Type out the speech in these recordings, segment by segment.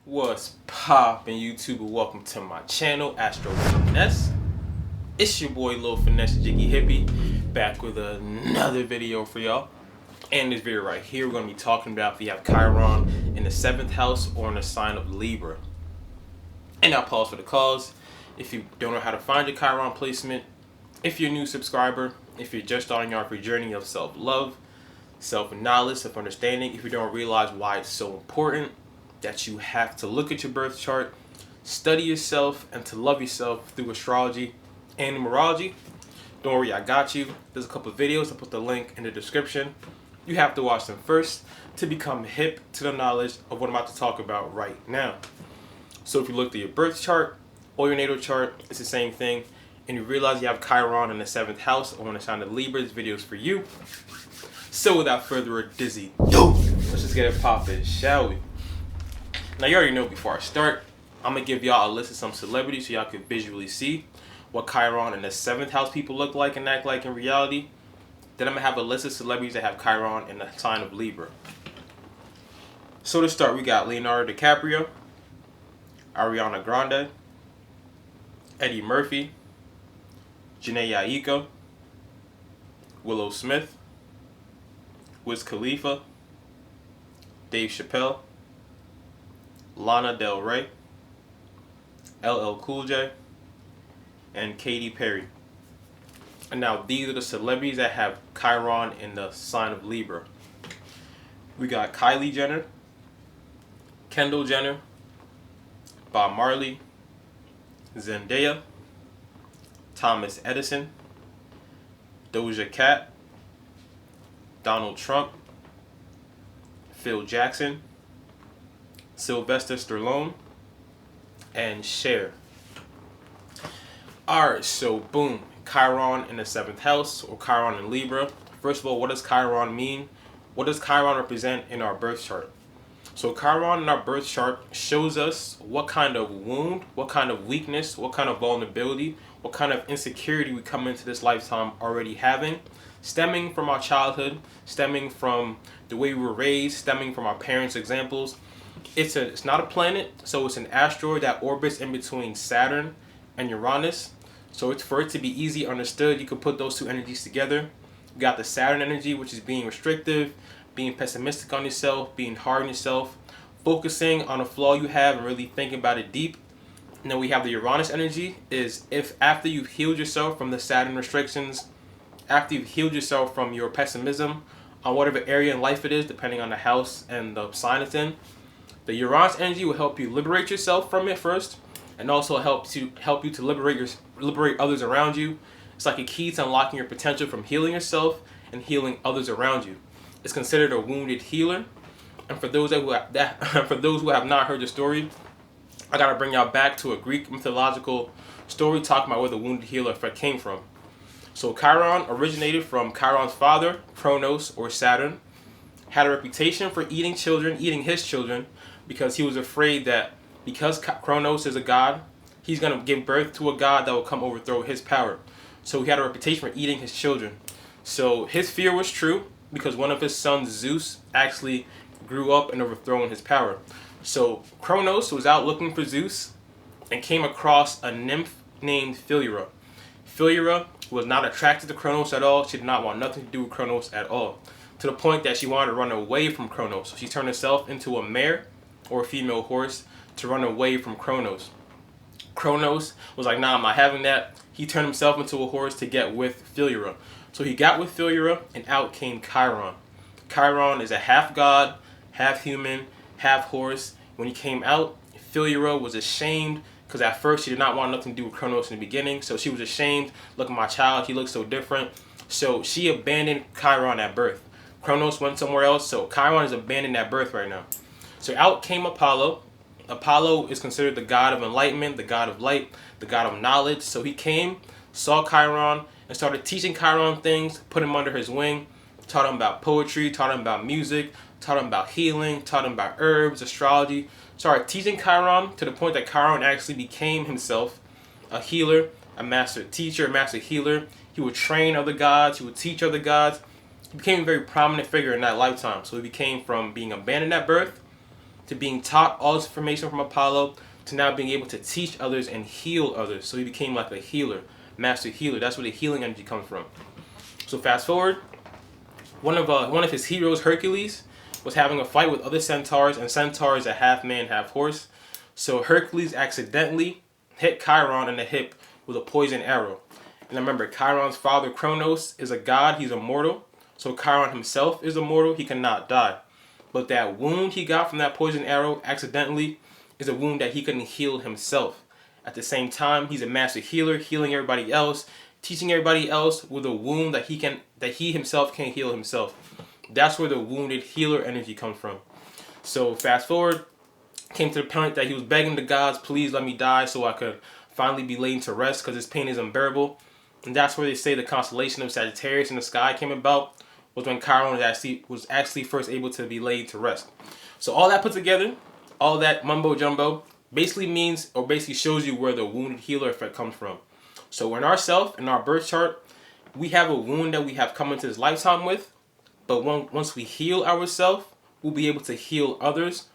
What's poppin' YouTube, and welcome to my channel, Astro Finesse. It's your boy Lil Finesse Jiggy Hippie, back with another video for y'all. And this video right here, we're going to be talking about if you have Chiron in the 7th house or in the sign of Libra. And I'll pause for the cause. If you don't know how to find your Chiron placement, if you're a new subscriber, if you're just starting off your journey of self-love, self-knowledge, self-understanding, if you don't realize why it's so important that you have to look at your birth chart, study yourself, and to love yourself through astrology and numerology, don't worry, I got you. There's a couple of videos. I'll put the link in the description. You have to watch them first to become hip to the knowledge of what I'm about to talk about right now. So if you look at your birth chart or your natal chart, it's the same thing, and you realize you have Chiron in the 7th house or in the sign of Libra, this video is for you. So without further ado, let's just get it poppin', shall we? Now, you already know before I start, I'm going to give y'all a list of some celebrities so y'all can visually see what Chiron in the 7th house people look like and act like in reality. Then I'm going to have a list of celebrities that have Chiron in the sign of Libra. So to start, we got Leonardo DiCaprio, Ariana Grande, Eddie Murphy, Janae Aiko, Willow Smith, Wiz Khalifa, Dave Chappelle, Lana Del Rey, LL Cool J, and Katy Perry. And now these are the celebrities that have Chiron in the sign of Libra. We got Kylie Jenner, Kendall Jenner, Bob Marley, Zendaya, Thomas Edison, Doja Cat, Donald Trump, Phil Jackson, Sylvester Stallone, and Cher. Alright, so boom, Chiron in the 7th house or Chiron in Libra. First of all, what does Chiron mean? What does Chiron represent in our birth chart? So Chiron in our birth chart shows us what kind of wound, what kind of weakness, what kind of vulnerability, what kind of insecurity we come into this lifetime already having, stemming from our childhood, stemming from the way we were raised, stemming from our parents' examples. It's not a planet, so it's an asteroid that orbits in between Saturn and Uranus. So it's, for it to be easy understood, you could put those two energies together. You got the Saturn energy, which is being restrictive, being pessimistic on yourself, being hard on yourself, focusing on a flaw you have and really thinking about it deep. And then we have the Uranus energy, is if after you've healed yourself from the Saturn restrictions, after you've healed yourself from your pessimism on whatever area in life it is, depending on the house and the sign it's in, the Uranus energy will help you liberate yourself from it first, and also help you to liberate others around you. It's like a key to unlocking your potential from healing yourself and healing others around you. It's considered a wounded healer. And for those who have not heard the story, I gotta bring y'all back to a Greek mythological story talking about where the wounded healer effect came from. So Chiron originated from Chiron's father, Kronos or Saturn, had a reputation for eating his children, because he was afraid that because Kronos is a god, he's going to give birth to a god that will come overthrow his power. So he had a reputation for eating his children. So his fear was true, because one of his sons, Zeus, actually grew up and overthrown his power. So Kronos was out looking for Zeus and came across a nymph named Philyra. Philyra was not attracted to Kronos at all. She did not want nothing to do with Kronos at all, to the point that she wanted to run away from Kronos. So she turned herself into a mare or a female horse to run away from Kronos. Kronos was like, nah, I'm not having that. He turned himself into a horse to get with Philyra. So he got with Philyra, and out came Chiron. Chiron is a half god, half human, half horse. When he came out, Philyra was ashamed, because at first she did not want nothing to do with Kronos in the beginning. So she was ashamed. Look at my child, he looks so different. So she abandoned Chiron at birth. Kronos went somewhere else, so Chiron is abandoned at birth right now. So out came Apollo. Apollo is considered the god of enlightenment, the god of light, the god of knowledge. So he came, saw Chiron, and started teaching Chiron things, put him under his wing, taught him about poetry, taught him about music, taught him about healing, taught him about herbs, astrology. Started teaching Chiron to the point that Chiron actually became himself a healer, a master teacher, a master healer. He would train other gods, he would teach other gods. He became a very prominent figure in that lifetime. So he became from being abandoned at birth to being taught all this information from Apollo, to now being able to teach others and heal others. So he became like a healer, master healer. That's where the healing energy comes from. So fast forward, one of his heroes, Hercules, was having a fight with other centaurs, and centaur is a half man, half horse. So Hercules accidentally hit Chiron in the hip with a poison arrow. And remember, Chiron's father, Kronos, is a god. He's immortal. So Chiron himself is immortal. He cannot die. But that wound he got from that poison arrow accidentally is a wound that he couldn't heal himself. At the same time, he's a master healer, healing everybody else, teaching everybody else with a wound that he himself can't heal himself. That's where the wounded healer energy comes from. So fast forward, came to the point that he was begging the gods, please let me die so I could finally be laid to rest because his pain is unbearable. And that's where they say the constellation of Sagittarius in the sky came about, was when Chiron was actually first able to be laid to rest. So all that put together, all that mumbo jumbo, basically means, or basically shows you where the wounded healer effect comes from. So in ourself, in our birth chart, we have a wound that we have come into this lifetime with, but once we heal ourselves, we'll be able to heal others.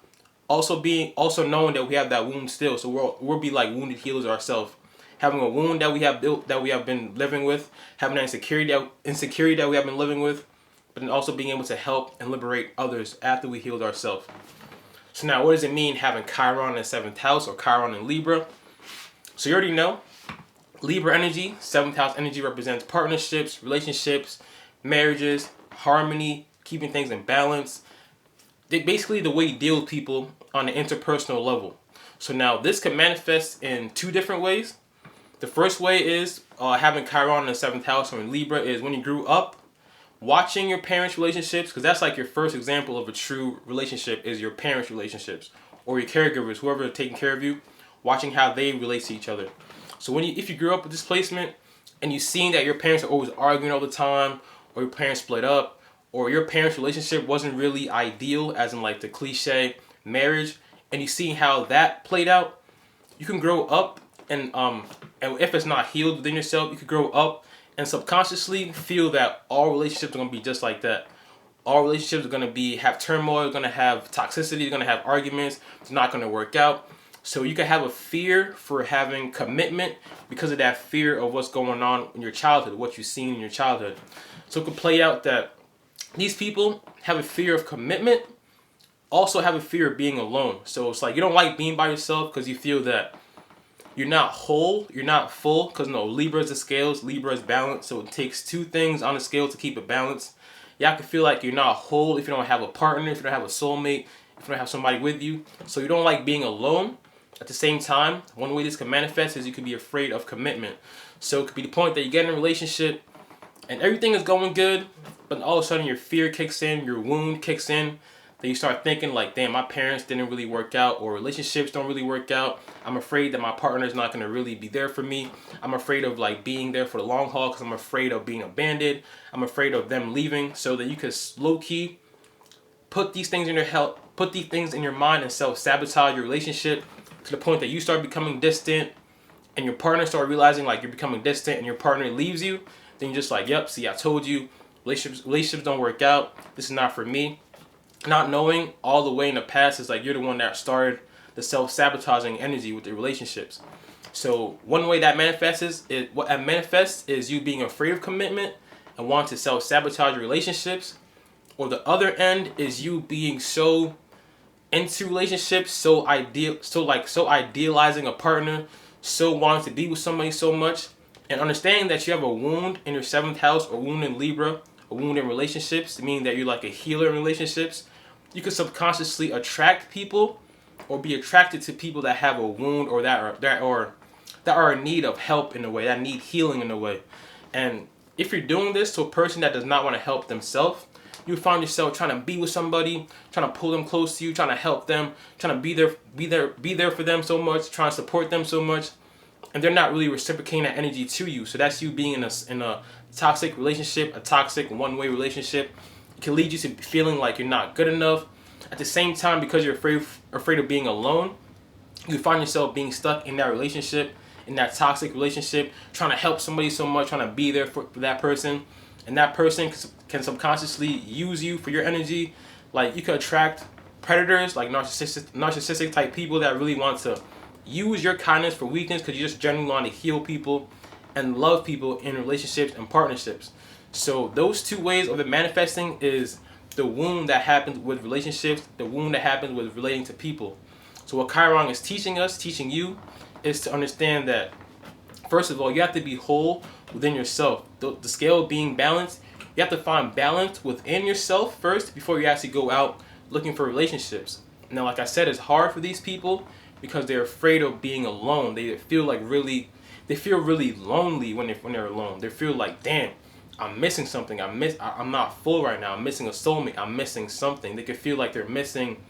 Also knowing that we have that wound still, so we'll be like wounded healers ourselves, having a wound that we have built, that we have been living with, having that insecurity that we have been living with, but then also being able to help and liberate others after we healed ourselves. So now, what does it mean having Chiron in the 7th house or Chiron in Libra? So you already know, Libra energy, 7th house energy represents partnerships, relationships, marriages, harmony, keeping things in balance. Basically the way you deal with people on an interpersonal level. So now this can manifest in 2 different ways. The first way is having Chiron in the 7th house or in Libra is when you grew up, watching your parents' relationships, because that's like your first example of a true relationship is your parents' relationships or your caregivers, whoever is taking care of you, watching how they relate to each other. So if you grew up with this placement and you've seen that your parents are always arguing all the time, or your parents split up, or your parents' relationship wasn't really ideal, as in like the cliche marriage, and you see how that played out, you can grow up and if it's not healed within yourself, you could grow up and subconsciously feel that all relationships are going to be just like that. All relationships are going to have turmoil, going to have toxicity, going to have arguments. It's not going to work out. So you can have a fear for having commitment because of that fear of what's going on in your childhood, what you've seen in your childhood. So it could play out that these people have a fear of commitment, also have a fear of being alone. So it's like you don't like being by yourself because you feel that you're not whole, you're not full, because no, Libra is the scales, Libra is balance, so it takes 2 things on the scale to keep it balanced. Y'all can feel like you're not whole if you don't have a partner, if you don't have a soulmate, if you don't have somebody with you. So you don't like being alone. At the same time, one way this can manifest is you could be afraid of commitment. So it could be the point that you get in a relationship and everything is going good, but all of a sudden your fear kicks in, your wound kicks in. Then you start thinking like, damn, my parents didn't really work out, or relationships don't really work out. I'm afraid that my partner is not going to really be there for me. I'm afraid of like being there for the long haul because I'm afraid of being abandoned. I'm afraid of them leaving. So that you can low key put these things in your mind and self-sabotage your relationship to the point that you start becoming distant and your partner start realizing like you're becoming distant and your partner leaves you. Then you're just like, yep, see, I told you, relationships don't work out. This is not for me. Not knowing all the way in the past is like you're the one that started the self-sabotaging energy with the relationships. So one way that manifests is you being afraid of commitment and wanting to self-sabotage your relationships. Or the other end is you being so into relationships, so idealizing a partner, so wanting to be with somebody so much, and understanding that you have a wound in your 7th house, or wound in Libra, a wound in relationships, meaning that you're like a healer in relationships. You can subconsciously attract people or be attracted to people that have a wound or that are in need of help in a way, that need healing in a way. And if you're doing this to a person that does not want to help themselves, you find yourself trying to be with somebody, trying to pull them close to you, trying to help them, trying to be there for them so much, trying to support them so much, and they're not really reciprocating that energy to you. So that's you being in a toxic relationship, a toxic one-way relationship. It can lead you to feeling like you're not good enough. At the same time, because you're afraid of being alone, you find yourself being stuck in that relationship, in that toxic relationship, trying to help somebody so much, trying to be there for that person. And that person can subconsciously use you for your energy. Like you could attract predators, like narcissistic type people that really want to use your kindness for weakness because you just generally want to heal people and love people in relationships and partnerships. So those two ways of it manifesting is the wound that happens with relationships, the wound that happens with relating to people. So what Chiron is teaching us, teaching you, is to understand that, first of all, you have to be whole within yourself. The scale being balanced, you have to find balance within yourself first before you actually go out looking for relationships. Now, like I said, it's hard for these people because they're afraid of being alone. They feel really lonely when they're alone. They feel like, damn, I'm missing something. I'm not full right now. I'm missing a soulmate. I'm missing something. They can feel like they're missing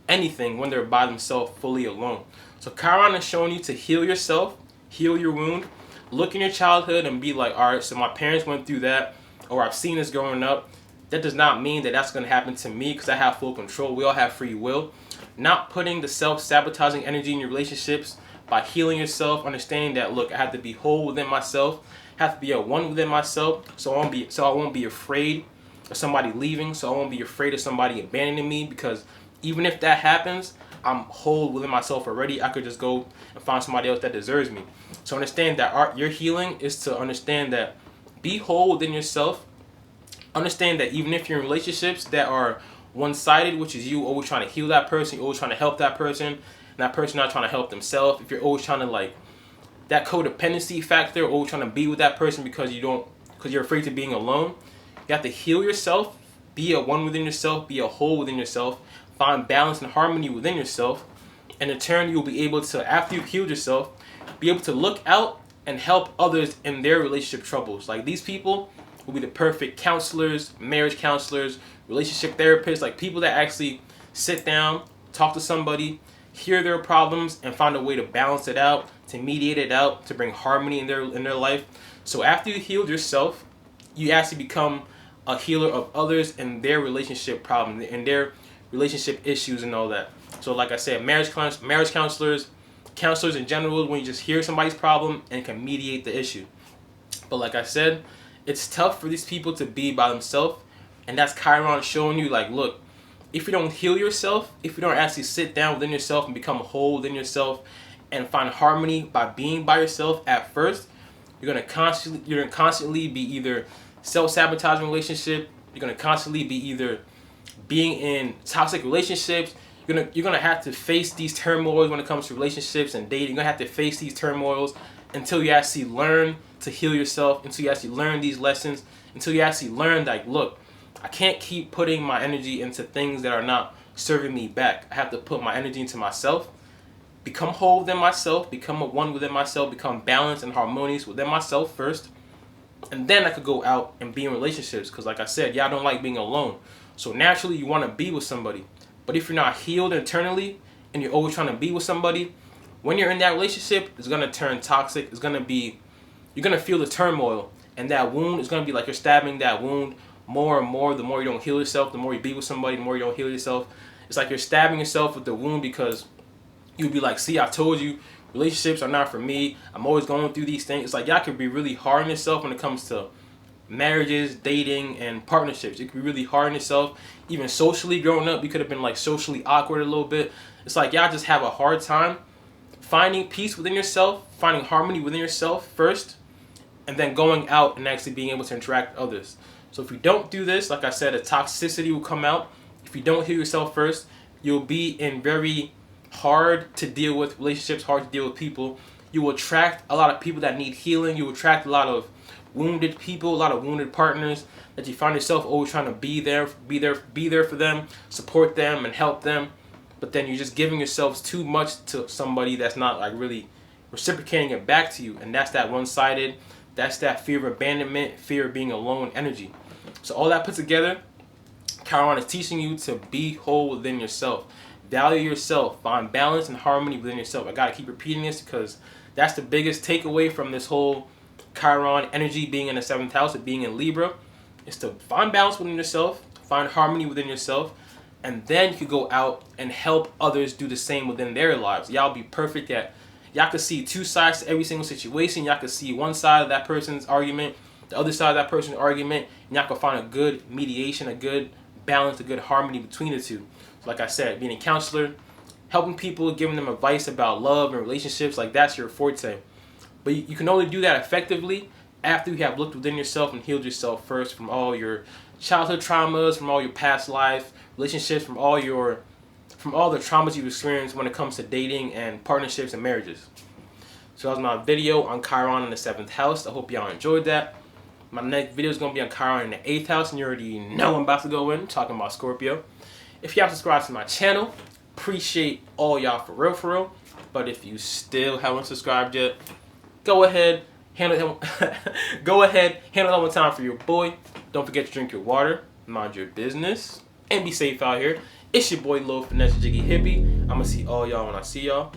anything when they're by themselves, fully alone. So Chiron is showing you to heal yourself, heal your wound, look in your childhood and be like, all right, so my parents went through that, or I've seen this growing up. That does not mean that that's going to happen to me because I have full control. We all have free will. Not putting the self-sabotaging energy in your relationships by healing yourself, understanding that, look, I have to be whole within myself, I have to be at one within myself, so I won't be afraid of somebody leaving, so I won't be afraid of somebody abandoning me, because even if that happens, I'm whole within myself already. I could just go and find somebody else that deserves me. So understand that your healing is to understand that, be whole within yourself. Understand that even if you're in relationships that are one-sided, which is you always trying to heal that person, you're always trying to help that person, and that person not trying to help themselves, if you're always trying to, like, that codependency factor, always trying to be with that person because you're afraid of being alone, you have to heal yourself, be a one within yourself, be a whole within yourself, find balance and harmony within yourself, and in turn you'll be able to, after you've healed yourself, be able to look out and help others in their relationship troubles. Like, these people will be the perfect counselors, marriage counselors, relationship therapists, like people that actually sit down, talk to somebody, hear their problems, and find a way to balance it out, to mediate it out, to bring harmony in their life. So after you healed yourself, you actually become a healer of others and their relationship problems and their relationship issues and all that. So like I said, marriage counselors, counselors in general, when you just hear somebody's problem and can mediate the issue. But like I said, it's tough for these people to be by themselves, and that's Chiron showing you, like, look, if you don't heal yourself, if you don't actually sit down within yourself and become whole within yourself and find harmony by being by yourself at first, you're gonna constantly be either self-sabotaging relationship, you're gonna constantly be either being in toxic relationships, you're gonna have to face these turmoils when it comes to relationships and dating. You're gonna have to face these turmoils until you actually learn to heal yourself, until you actually learn these lessons, until you actually learn, like, look, I can't keep putting my energy into things that are not serving me back. I have to put my energy into myself, become whole within myself, become a one within myself, become balanced and harmonious within myself first, and then I could go out and be in relationships. Because like I said, y'all don't like being alone. So naturally you want to be with somebody. But if you're not healed internally and you're always trying to be with somebody, when you're in that relationship, it's going to turn toxic. You're going to feel the turmoil. And that wound is going to be like you're stabbing that wound more and more. The more you don't heal yourself, the more you be with somebody, the more you don't heal yourself. It's like you're stabbing yourself with the wound because you'll be like, see, I told you, relationships are not for me. I'm always going through these things. It's like y'all can be really hard on yourself when it comes to marriages, dating, and partnerships. You can be really hard on yourself. Even socially, growing up, you could have been like socially awkward a little bit. It's like y'all just have a hard time finding peace within yourself, finding harmony within yourself first, and then going out and actually being able to interact with others. So if you don't do this, like I said, a toxicity will come out. If you don't heal yourself first, you'll be in very hard to deal with relationships, hard to deal with people. You will attract a lot of people that need healing. You will attract a lot of wounded people, a lot of wounded partners that you find yourself always trying to be there for them, support them and help them. But then you're just giving yourselves too much to somebody that's not like really reciprocating it back to you. And that's that one-sided, that's that fear of abandonment, fear of being alone energy. So all that put together, Chiron is teaching you to be whole within yourself. Value yourself. Find balance and harmony within yourself. I got to keep repeating this because that's the biggest takeaway from this whole Chiron energy being in the 7th house, of being in Libra, is to find balance within yourself, find harmony within yourself, and then you can go out and help others do the same within their lives. Y'all be perfect at, y'all can see two sides to every single situation. Y'all can see one side of that person's argument, the other side of that person's argument, and y'all can find a good mediation, a good balance, a good harmony between the two. Like I said, being a counselor, helping people, giving them advice about love and relationships, like that's your forte. But you can only do that effectively after you have looked within yourself and healed yourself first from all your childhood traumas, from all your past life relationships, from all the traumas you've experienced when it comes to dating and partnerships and marriages. So that was my video on Chiron in the 7th house. I hope y'all enjoyed that. My next video is going to be on Chiron in the 8th house, and you already know I'm about to go in, talking about Scorpio. If y'all subscribe to my channel, appreciate all y'all for real. But if you still haven't subscribed yet, go ahead, handle that one time for your boy. Don't forget to drink your water, mind your business, and be safe out here. It's your boy Lil Finesse Jiggy Hippie. I'm going to see all y'all when I see y'all.